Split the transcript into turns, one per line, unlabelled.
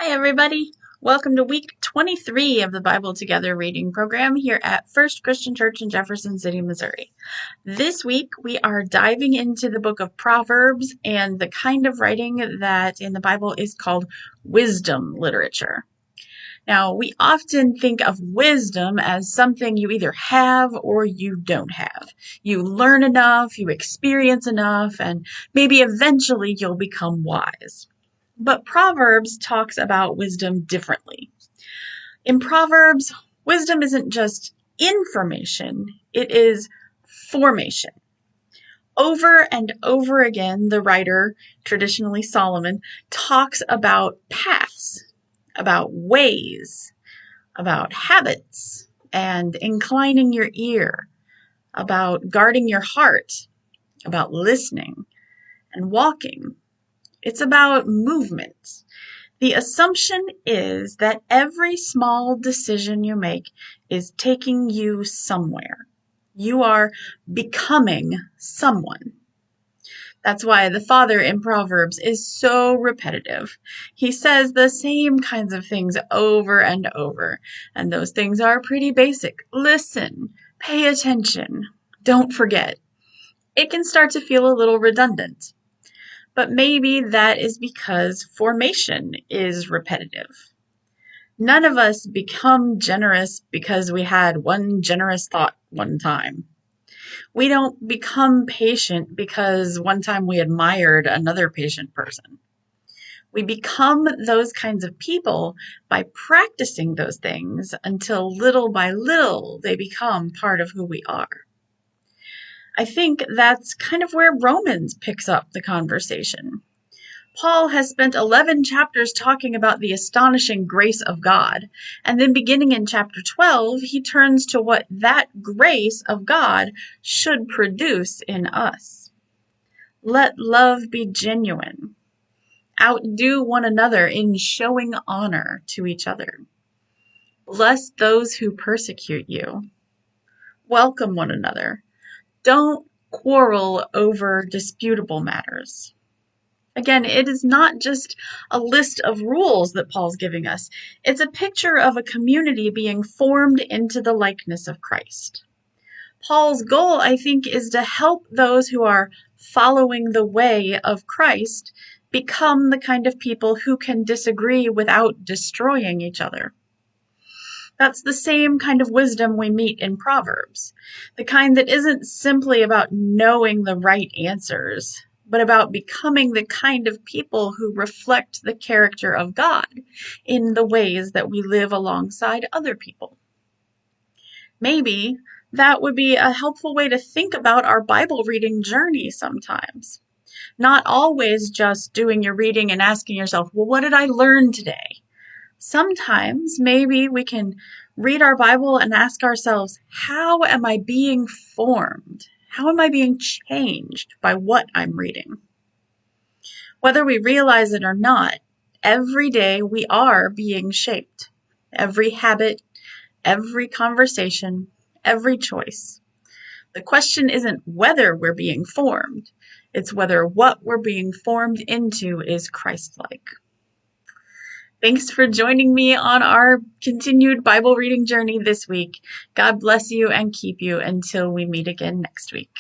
Hi, everybody. Welcome to week 23 of the Bible Together reading program here at First Christian Church in Jefferson City, Missouri. This week, we are diving into the book of Proverbs and the kind of writing that in the Bible is called wisdom literature. Now, we often think of wisdom as something you either have or you don't have. You learn enough, you experience enough, and maybe eventually you'll become wise. But Proverbs talks about wisdom differently. In Proverbs, wisdom isn't just information, it is formation. Over and over again, the writer, traditionally Solomon, talks about paths, about ways, about habits, and inclining your ear, about guarding your heart, about listening and walking. It's about movement. The assumption is that every small decision you make is taking you somewhere. You are becoming someone. That's why the father in Proverbs is so repetitive. He says the same kinds of things over and over, and those things are pretty basic. Listen, pay attention, don't forget. It can start to feel a little redundant. But maybe that is because formation is repetitive. None of us become generous because we had one generous thought one time. We don't become patient because one time we admired another patient person. We become those kinds of people by practicing those things until little by little they become part of who we are. I think that's kind of where Romans picks up the conversation. Paul has spent 11 chapters talking about the astonishing grace of God, and then beginning in chapter 12, he turns to what that grace of God should produce in us. Let love be genuine. Outdo one another in showing honor to each other. Bless those who persecute you. Welcome one another. Don't quarrel over disputable matters. Again, it is not just a list of rules that Paul's giving us. It's a picture of a community being formed into the likeness of Christ. Paul's goal, I think, is to help those who are following the way of Christ become the kind of people who can disagree without destroying each other. That's the same kind of wisdom we meet in Proverbs, the kind that isn't simply about knowing the right answers, but about becoming the kind of people who reflect the character of God in the ways that we live alongside other people. Maybe that would be a helpful way to think about our Bible reading journey sometimes. Not always just doing your reading and asking yourself, well, what did I learn today? Sometimes maybe we can read our Bible and ask ourselves, how am I being formed? How am I being changed by what I'm reading? Whether we realize it or not, every day we are being shaped. Every habit, every conversation, every choice. The question isn't whether we're being formed, it's whether what we're being formed into is Christ-like. Thanks for joining me on our continued Bible reading journey this week. God bless you and keep you until we meet again next week.